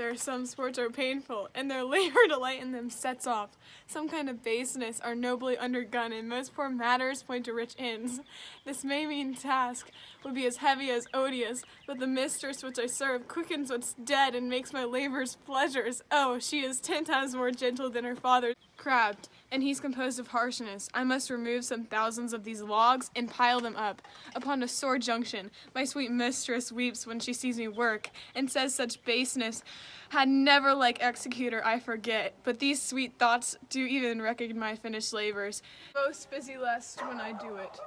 there are some sports are painful, and their labor to lighten them sets off. Some kind of baseness are nobly undergone, and most poor matters point to rich ends. This may mean task would be as heavy as odious, but the mistress which I serve quickens what's dead and makes my labors pleasures. Oh, she is 10 times more gentle than her father, crabbed, and he's composed of harshness. I must remove some thousands of these logs and pile them up. Upon a sore junction, my sweet mistress weeps when she sees me work, and says such baseness had never like executor I forget, but these sweet thoughts do even reckon my finished labors. Most busy lest when I do it.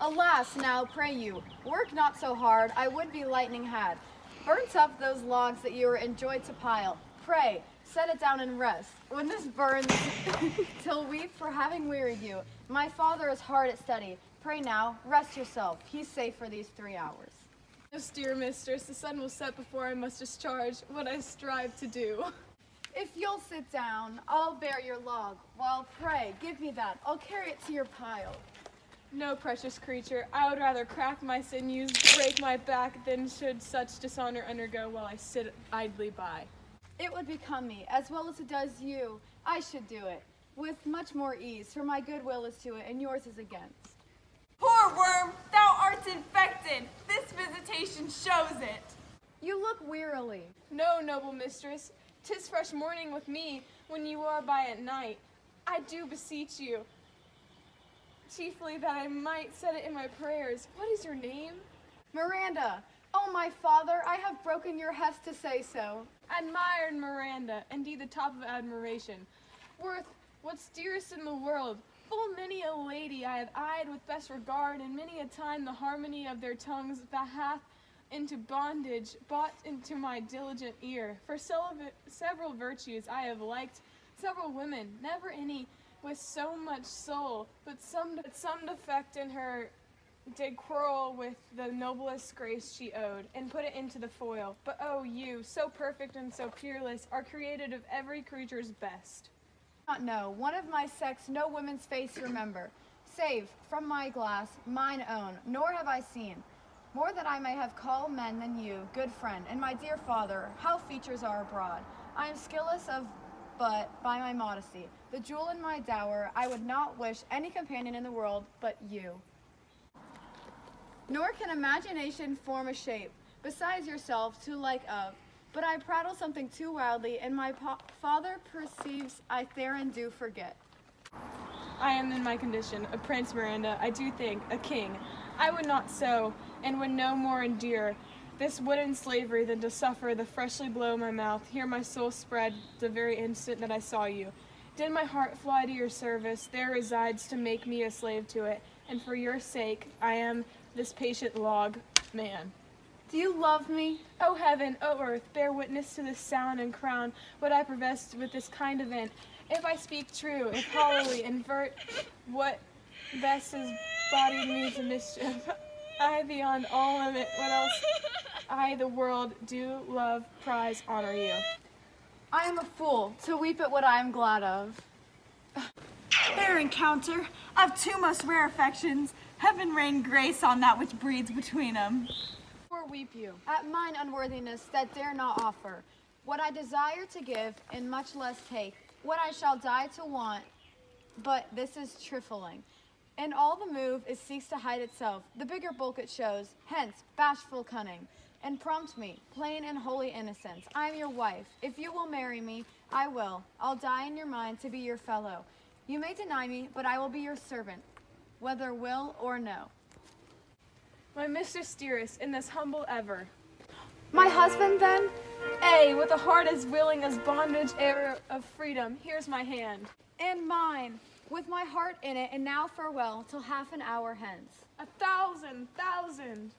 Alas, now, pray you, work not so hard, I would be lightning had. Burnt up those logs that you were enjoyed to pile. Pray, set it down and rest. When this burns, till weep for having wearied you. My father is hard at study. Pray now, rest yourself. He's safe for these 3 hours. Yes, dear mistress, the sun will set before I must discharge what I strive to do. If you'll sit down, I'll bear your log. Well, pray, give me that. I'll carry it to your pile. No, precious creature, I would rather crack my sinews, break my back, than should such dishonor undergo while I sit idly by. It would become me, as well as it does you. I should do it, with much more ease, for my good will is to it, and yours is against. Poor worm, thou art infected. This visitation shows it. You look wearily. No, noble mistress, 'tis fresh morning with me, when you are by at night. I do beseech you, chiefly that I might set it in my prayers. What is your name? Miranda. Oh, my father, I have broken your hest to say so. Admired Miranda, indeed the top of admiration. Worth what's dearest in the world. Full many a lady I have eyed with best regard, and many a time the harmony of their tongues that hath into bondage brought into my diligent ear. For several virtues I have liked several women, never any with so much soul, but some defect in her did quarrel with the noblest grace she owed, and put it into the foil. But oh, you, so perfect and so peerless, are created of every creature's best. Not know, one of my sex no woman's face remember, save from my glass, mine own, nor have I seen. More that I may have called men than you, good friend, and my dear father, how features are abroad. I am skilless of but by my modesty, the jewel in my dower, I would not wish any companion in the world but you. Nor can imagination form a shape, besides yourself, too like of. But I prattle something too wildly, and my father perceives I therein do forget. I am in my condition, a prince, Miranda, I do think, a king. I would not so, and would no more endure this wooden slavery than to suffer the freshly blow my mouth, hear my soul spread the very instant that I saw you. Did my heart fly to your service, there resides to make me a slave to it, and for your sake I am this patient log man. Do you love me? O heaven, O earth, bear witness to this sound and crown what I profess with this kind event. If I speak true, if hollowly invert what best is bodied me to mischief, I beyond all limit, what else I the world do love, prize, honor you. I am a fool to weep at what I am glad of. Fair encounter of two most rare affections, heaven rain grace on that which breeds between them. Or weep you. At mine unworthiness that dare not offer, what I desire to give and much less take, what I shall die to want, but this is trifling. And all the move is seeks to hide itself, the bigger bulk it shows, hence bashful cunning. And prompt me, plain and holy innocence. I am your wife. If you will marry me, I will. I'll die in your mind to be your fellow. You may deny me, but I will be your servant, whether will or no. My mistress dearest, in this humble ever. My husband, then? Ay, with a heart as willing as bondage e'er of freedom, here's my hand. And mine, with my heart in it, and now farewell, till half an hour hence. 1,000,000.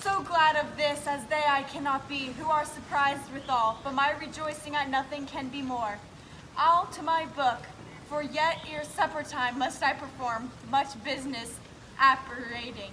So glad of this as they I cannot be, who are surprised withal, but my rejoicing at nothing can be more. I'll to my book, for yet ere supper time must I perform much business apparating.